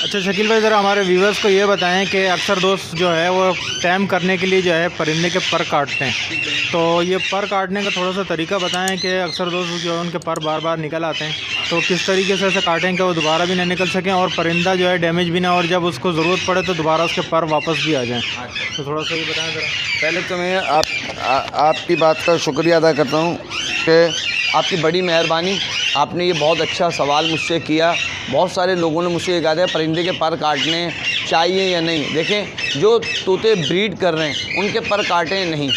अच्छा शकील भाई, ज़रा हमारे व्यूवर्स को ये बताएं कि अक्सर दोस्त जो है वो टैम करने के लिए जो है परिंदे के पर काटते हैं, तो ये पर काटने का थोड़ा सा तरीका बताएं कि अक्सर दोस्त जो है उनके पर बार बार निकल आते हैं, तो किस तरीके से काटें कि वो दोबारा भी ना निकल सकें और परिंदा जो है डैमेज भी ना, और जब उसको ज़रूरत पड़े तो दोबारा उसके पर वापस भी आ जाएँ। तो थोड़ा सा ये बताएँ ज़रा। पहले तो मैं आपकी बात का शुक्रिया अदा करता हूँ कि आपकी बड़ी मेहरबानी, आपने ये बहुत अच्छा सवाल मुझसे किया। बहुत सारे लोगों ने मुझसे ये कहा था परिंदे के पर काटने चाहिए या नहीं। देखें, जो तोते ब्रीड कर रहे हैं उनके पर काटें नहीं,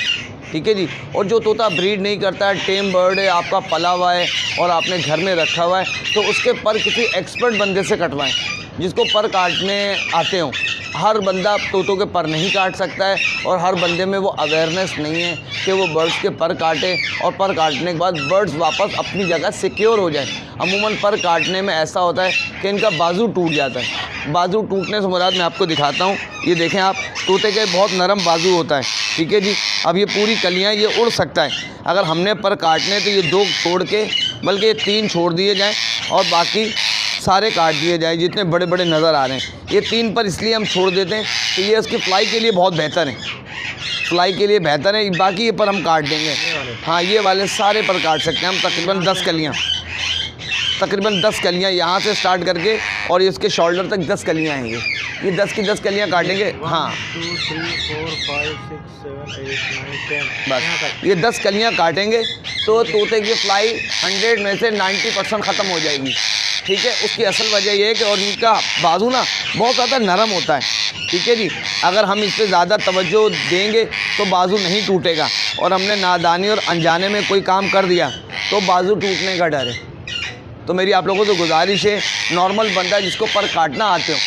ठीक है जी। और जो तोता ब्रीड नहीं करता है, टेम बर्ड है, आपका पला हुआ है और आपने घर में रखा हुआ है, तो उसके पर किसी एक्सपर्ट बंदे से कटवाएं जिसको पर काटने आते हों। हर बंदा तोतों के पर नहीं काट सकता है और हर बंदे में वो अवेयरनेस नहीं है कि वो बर्ड्स के पर काटे और पर काटने के बाद बर्ड्स वापस अपनी जगह सिक्योर हो जाए। अमूमन पर काटने में ऐसा होता है कि इनका बाजू टूट जाता है। बाजू टूटने से मुराद मैं आपको दिखाता हूँ, ये देखें आप, तोते के बहुत नरम बाजू होता है, ठीक है जी। अब ये पूरी कलियाँ ये उड़ सकता है। अगर हमने पर काटने तो ये 2 छोड़ के, बल्कि ये 3 छोड़ दिए जाएँ और बाकी सारे काट दिए जाए जितने बड़े बड़े नज़र आ रहे हैं। ये 3 पर इसलिए हम छोड़ देते हैं कि ये उसकी फ्लाई के लिए बहुत बेहतर है, फ्लाई के लिए बेहतर है। बाकी ये पर हम काट देंगे। हाँ, ये वाले सारे पर काट सकते हैं हम, तकरीबन 10 कलियाँ यहाँ से स्टार्ट करके और इसके शोल्डर तक 10 कलियाँ हैं। ये 10 की 10 कलियाँ काटेंगे। हाँ, 1 2 3 4 5 6 7 8 9 10 बस ये 10 कलियाँ काटेंगे तो तोते की फ्लाई 100 में से 90% ख़त्म हो जाएगी, ठीक है। उसकी असल वजह ये है कि और इनका बाजू ना बहुत ज़्यादा नरम होता है, ठीक है जी। अगर हम इस पर ज़्यादा तवज्जो देंगे तो बाजू नहीं टूटेगा, और हमने नादानी और अनजाने में कोई काम कर दिया तो बाजू टूटने का डर है। तो मेरी आप लोगों से गुजारिश है, नॉर्मल बंदा जिसको पर काटना आते हो,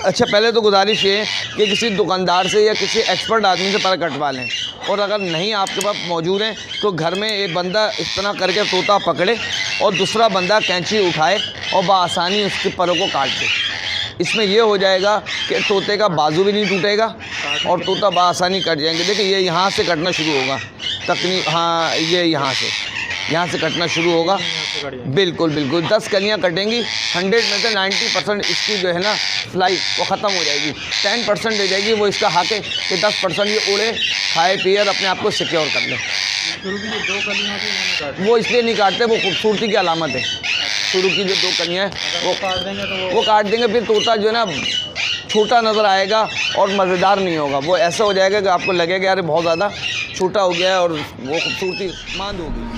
अच्छा पहले तो गुजारिश ये कि किसी दुकानदार से या किसी एक्सपर्ट आदमी से पर कटवा लें, और अगर नहीं आपके पास मौजूद हैं तो घर में एक बंदा इस तरह करके तोता पकड़े और दूसरा बंदा कैंची उठाए और बआसानी उसके परों को काट दे। इसमें यह हो जाएगा कि तोते का बाजू भी नहीं टूटेगा और तोता बआसानी कट जाएंगे। देखिए, ये यहाँ से कटना शुरू होगा हाँ, ये यहाँ से कटना शुरू होगा। बिल्कुल बिल्कुल 10 कलियाँ कटेंगी, 100 में से 90% इसकी जो है ना फ्लाई वो ख़त्म हो जाएगी। 10% रह जाएगी, वो इसका हक है कि 10% ये उड़े, खाए पिए और अपने आप को सिक्योर कर ले। शुरू की जो 2 कलियाँ थी वो इसलिए नहीं काटते, वो खूबसूरती की अलामत है। शुरू की जो 2 कलियाँ हैं वो काट देंगे तो वो काट देंगे, फिर तोता जो है ना छोटा नज़र आएगा और मज़ेदार नहीं होगा। वो ऐसा हो जाएगा कि आपको लगेगा यार बहुत ज़्यादा छोटा हो गया है और वो खूबसूरती मांद होगी।